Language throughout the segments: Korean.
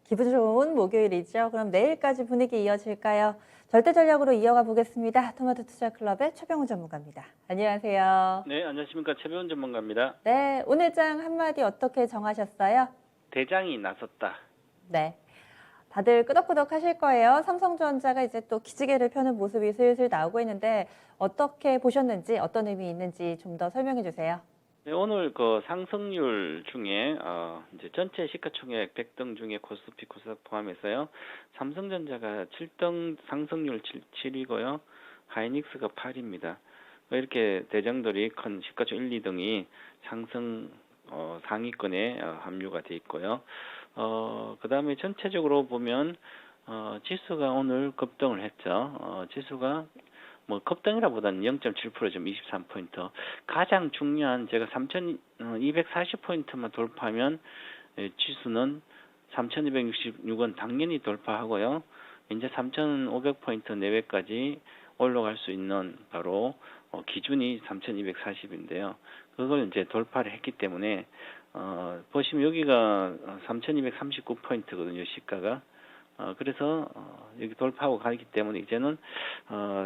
기분 좋은 목요일이죠. 그럼 내일까지 분위기 이어질까요? 절대 전략으로 이어가 보겠습니다. 토마토 투자 클럽의 최병훈 전문가입니다. 안녕하세요. 네, 안녕하십니까. 최배운 전문가입니다. 네, 오늘 장 한마디 어떻게 정하셨어요? 대장이 나섰다. 네, 다들 끄덕끄덕 하실 거예요. 삼성전자가 이제 또 기지개를 펴는 모습이 슬슬 나오고 있는데 어떻게 보셨는지, 어떤 의미 있는지 좀 더 설명해 주세요. 네, 오늘 그 상승률 중에 이제 전체 시가총액 100등 중에 코스피 코스닥 포함해서요. 삼성전자가 7등 상승률 7위고요. 하이닉스가 8위입니다. 이렇게 대장들이 큰 시가총 1, 2등이 상승 상위권에 함유가 돼 있고요. 그다음에 전체적으로 보면 지수가 오늘 급등을 했죠. 지수가 뭐 급등이라보다는 0.7% 좀 23포인트. 가장 중요한 제가 3,240포인트만 돌파하면 지수는 3,266원 당연히 돌파하고요. 이제 3,500포인트 내외까지 올라갈 수 있는 바로 기준이 3,240인데요. 그걸 이제 돌파를 했기 때문에 보시면 여기가 3,239포인트거든요. 시가가. 그래서 여기 돌파하고 가기 때문에 이제는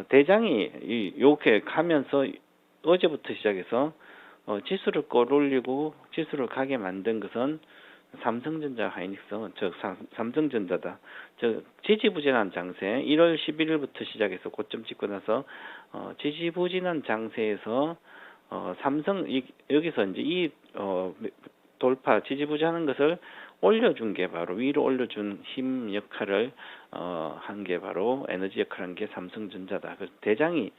대장이 이렇게 가면서 어제부터 시작해서 지수를 끌어올리고 지수를 가게 만든 것은 삼성전자 하이닉스, 즉 삼성전자다. 즉 지지부진한 장세, 1월 11일부터 시작해서 고점 찍고 나서 지지부진한 장세에서 여기서 이제 돌파 지지부진하는 것을 올려준 게 바로 위로 올려준 힘 역할을 한 게 바로 에너지 역할을 한 게 삼성전자다. 그 대장이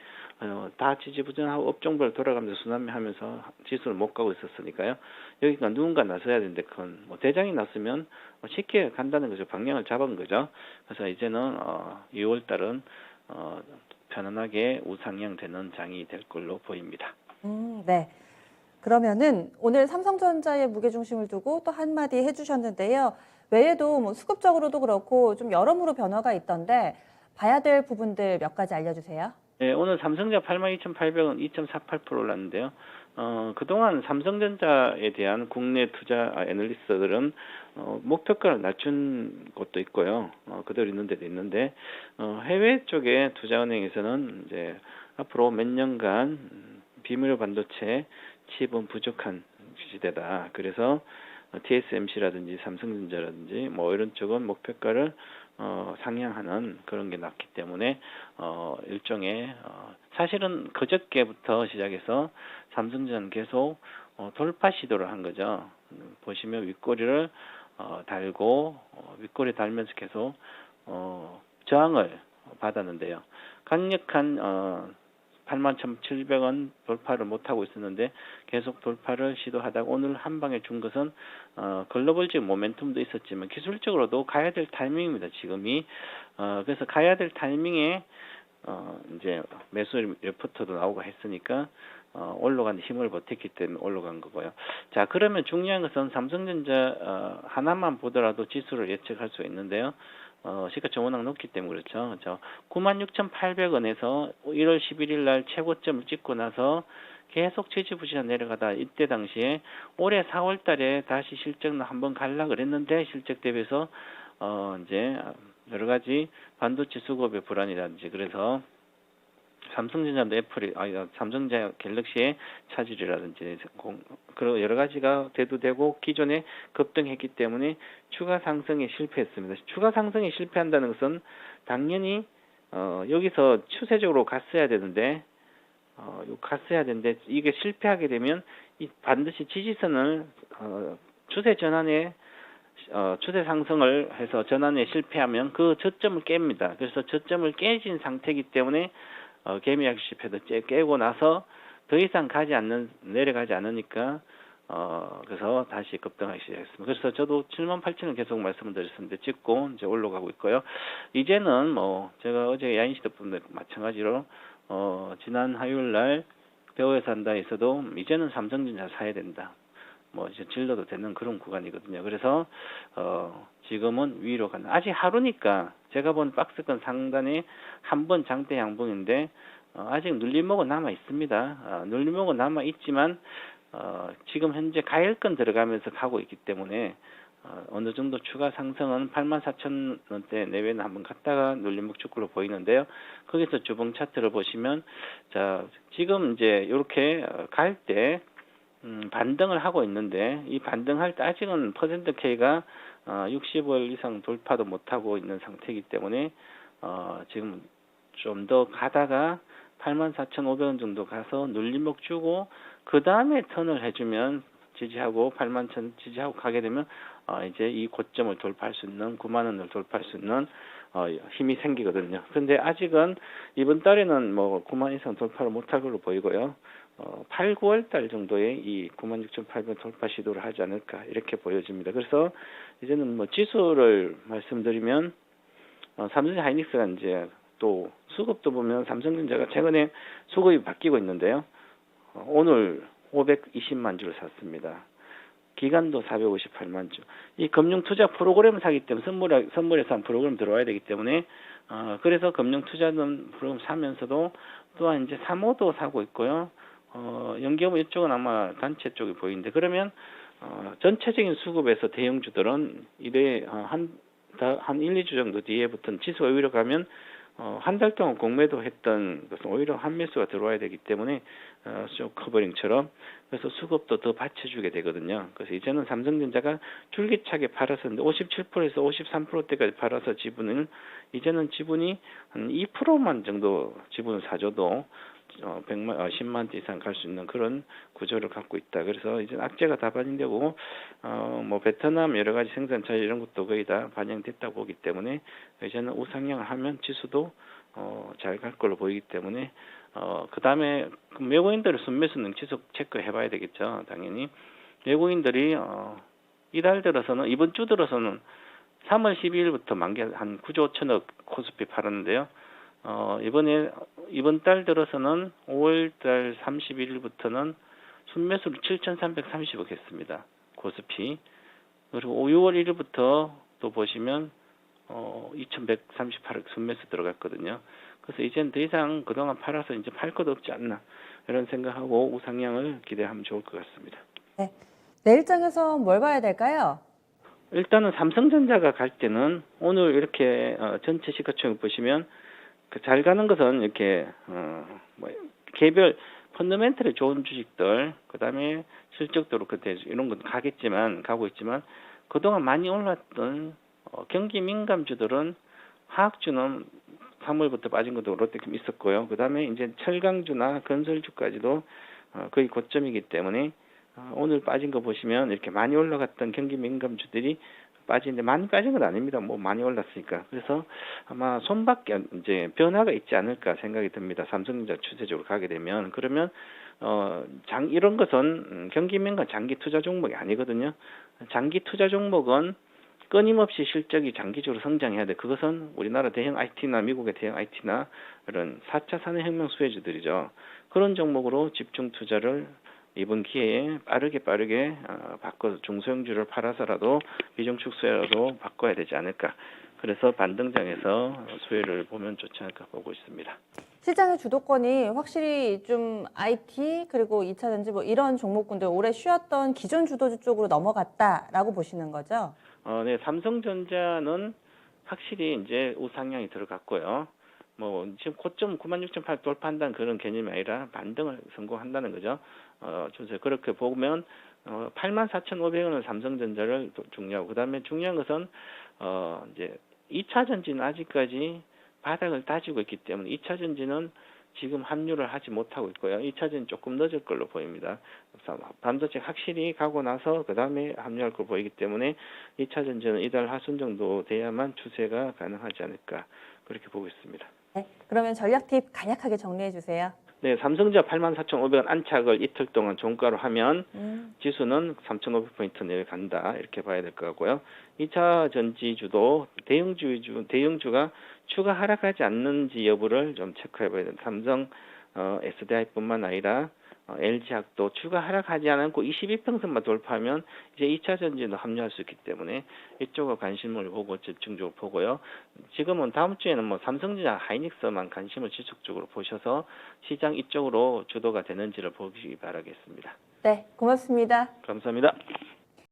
다 지지부진하고 업종별 돌아가면서 순환매하면서 지수를 못 가고 있었으니까요. 여기가 누군가 나서야 되는데 그건 뭐 대장이 났으면 쉽게 간다는 거죠. 방향을 잡은 거죠. 그래서 이제는 2월 달은 편안하게 우상향 되는 장이 될 걸로 보입니다. 네. 그러면은 오늘 삼성전자의 무게중심을 두고 또 한마디 해주셨는데요. 외에도 뭐 수급적으로도 그렇고 좀 여러모로 변화가 있던데 봐야 될 부분들 몇 가지 알려주세요. 네, 오늘 삼성전자 82,800원 2.48% 올랐는데요. 그동안 삼성전자에 대한 국내 투자 애널리스트들은 목표가를 낮춘 것도 있고요. 그대로 있는 데도 있는데 해외 쪽에 투자은행에서는 이제 앞으로 몇 년간 비밀 반도체 칩은 부족한 시대다. 그래서 TSMC라든지 삼성전자라든지 뭐 이런 쪽은 목표가를 상향하는 그런 게 났기 때문에 일종의 사실은 그저께부터 시작해서 삼성전자는 계속 돌파 시도를 한 거죠. 보시면 윗꼬리를 달고 윗꼬리 달면서 계속 저항을 받았는데요. 강력한 81,700원 돌파를 못하고 있었는데 계속 돌파를 시도하다가 오늘 한 방에 준 것은 글로벌적 모멘텀도 있었지만 기술적으로도 가야 될 타이밍입니다. 지금이 그래서 가야 될 타이밍에 이제 매수 레포트도 나오고 했으니까 올라간 힘을 버텼기 때문에 올라간 거고요. 자, 그러면 중요한 것은 삼성전자 하나만 보더라도 지수를 예측할 수 있는데요. 시가총 워낙 높기 때문에 그렇죠. 96,800원에서 1월 11일 날 최고점을 찍고 나서 계속 지지부진하 내려가다 이때 당시에 올해 4월 달에 다시 실적을 한번 갈라 그랬는데 실적 대비해서 이제 여러 가지 반도체 수급의 불안이라든지 그래서 삼성전자도 삼성전자 갤럭시의 차질이라든지 그런 여러 가지가 대두되고 기존에 급등했기 때문에 추가 상승에 실패했습니다. 추가 상승에 실패한다는 것은 당연히 여기서 추세적으로 갔어야 되는데 이게 실패하게 되면 반드시 지지선을 추세 전환에 추세 상승을 해서 전환에 실패하면 그 저점을 깹니다. 그래서 저점을 깨진 상태이기 때문에 개미약 실패도 깨고 나서 더 이상 내려가지 않으니까 그래서 다시 급등하기 시작했습니다. 그래서 저도 78,000원 계속 말씀을 드렸었는데 찍고 이제 올라가고 있고요. 이제는 뭐 제가 어제 야인시대 분들 마찬가지로 지난 화요일 날 배우에서 한다에서도 이제는 삼성전자 사야 된다. 뭐 이제 질러도 되는 그런 구간이거든요. 그래서 지금은 위로 가는 아직 하루니까 제가 본 박스권 상단에 한 번 장대 양봉인데 아직 눌림목은 남아 있습니다. 눌림목은 남아 있지만 지금 현재 가열권 들어가면서 가고 있기 때문에 어느 정도 추가 상승은 84,000원대 내외는 한번 갔다가 눌림목 축구로 보이는데요. 거기서 주봉 차트를 보시면 자 지금 이제 이렇게 갈 때 반등을 하고 있는데 이 반등할 때 아직은 퍼센트 K가 60월 이상 돌파도 못하고 있는 상태이기 때문에 지금 좀 더 가다가 84,500원 정도 가서 눌림목 주고 그 다음에 턴을 해주면 지지하고 81,000 지지하고 가게 되면 이제 이 고점을 돌파할 수 있는 9만 원을 돌파할 수 있는 힘이 생기거든요. 근데 아직은 이번 달에는 뭐 9만 이상 돌파를 못할 걸로 보이고요. 8, 9월 달 정도에 이 96,800 돌파 시도를 하지 않을까 이렇게 보여집니다. 그래서 이제는 뭐 지수를 말씀드리면 삼성전자 하이닉스가 이제 또 수급도 보면 삼성전자가 최근에 수급이 바뀌고 있는데요. 오늘 520만 주를 샀습니다. 기간도 458만 주. 이 금융투자 프로그램을 사기 때문에 선물에서 한 프로그램 들어와야 되기 때문에 그래서 금융투자는 프로그램 사면서도 또한 이제 3호도 사고 있고요. 연기업 이쪽은 아마 단체 쪽이 보이는데 그러면 전체적인 수급에서 대형주들은 이래 한 1, 2주 정도 뒤에부터는 지수가 오히려 가면 한 달 동안 공매도 했던 것은 오히려 한매수가 들어와야 되기 때문에 쇼 커버링처럼 그래서 수급도 더 받쳐주게 되거든요. 그래서 이제는 삼성전자가 줄기차게 팔았었는데 57%에서 53%대까지 팔아서 지분을 이제는 지분이 한 2%만 정도 지분을 사줘도 10만 대 이상 갈 수 있는 그런 구조를 갖고 있다. 그래서 이제 악재가 다 반영되고 뭐 베트남 여러 가지 생산 차질 이런 것도 거의 다 반영됐다 보기 때문에 이제는 우상향을 하면 지수도 잘 갈 걸로 보이기 때문에 그 다음에 외국인들의 순매수는 지속 체크해 봐야 되겠죠. 당연히 외국인들이 이달 들어서는 이번 주 들어서는 3월 12일부터 만기 한 9조 5천억 코스피 팔았는데요. 이번 달 들어서는 5월 달 31일부터는 순매수를 7,330억 했습니다. 코스피. 그리고 6월 1일부터 또 보시면 2,138억 순매수 들어갔거든요. 그래서 이제는 더 이상 그동안 팔아서 이제 팔 것 없지 않나 이런 생각하고 우상향을 기대하면 좋을 것 같습니다. 네. 내일장에서 뭘 봐야 될까요? 일단은 삼성전자가 갈 때는 오늘 이렇게 전체 시가총액 보시면 잘 가는 것은 이렇게 뭐 개별 펀더멘털이 좋은 주식들 그다음에 실적도 그때 이런 건 가고 있지만 그동안 많이 올랐던 경기 민감주들은 화학주는 3월부터 빠진 것도 롯데캠 있었고요. 그다음에 이제 철강주나 건설주까지도 거의 고점이기 때문에 오늘 빠진 거 보시면 이렇게 많이 올라갔던 경기 민감주들이 빠지는데 많이 빠진 건 아닙니다. 뭐 많이 올랐으니까. 그래서 아마 손밖에 이제 변화가 있지 않을까 생각이 듭니다. 삼성전자 추세적으로 가게 되면 그러면 이런 것은 경기 민감 장기 투자 종목이 아니거든요. 장기 투자 종목은 끊임없이 실적이 장기적으로 성장해야 돼. 그것은 우리나라 대형 IT나 미국의 대형 IT나 이런 4차 산업혁명 수혜주들이죠. 그런 종목으로 집중 투자를 이번 기회에 빠르게 바꿔서 중소형주를 팔아서라도 비중축 수혜라도 바꿔야 되지 않을까. 그래서 반등장에서 수혜를 보면 좋지 않을까 보고 있습니다. 시장의 주도권이 확실히 좀 IT 그리고 2차전지 뭐 이런 종목군들 오래 쉬었던 기존 주도주 쪽으로 넘어갔다라고 보시는 거죠? 네, 삼성전자는 확실히 이제 우상향이 들어갔고요. 뭐 지금 고점 96,800 돌파한다는 그런 개념이 아니라 반등을 성공한다는 거죠. 주세 그렇게 보면 84,500원은 삼성전자를 중요하고 그다음에 중요한 것은 이제 2차 전지는 아직까지 바닥을 다지고 있기 때문에 2차 전지는 지금 합류를 하지 못하고 있고요. 2차 전지 조금 늦을 걸로 보입니다. 반도체 확실히 가고 나서 그 다음에 합류할 걸로 보이기 때문에 2차 전지는 이달 하순 정도 돼야만 추세가 가능하지 않을까 그렇게 보고 있습니다. 네. 그러면 전략 팁 간략하게 정리해 주세요. 네, 삼성전자 84,500원 안착을 이틀 동안 종가로 하면 지수는 3,500포인트 내외 간다 이렇게 봐야 될 것 같고요. 2차 전지주도 대형주가 추가 하락하지 않는지 여부를 좀 체크해 봐야 됩니다. 삼성 SDI뿐만 아니라 LG학도 추가 하락하지 않고 22평선만 돌파하면 이제 2차 전지도 합류할 수 있기 때문에 이쪽을 관심을 보고 집중적으로 보고요. 지금은 다음 주에는 뭐 삼성전자 하이닉스만 관심을 지속적으로 보셔서 시장 이쪽으로 주도가 되는지를 보시기 바라겠습니다. 네, 고맙습니다. 감사합니다.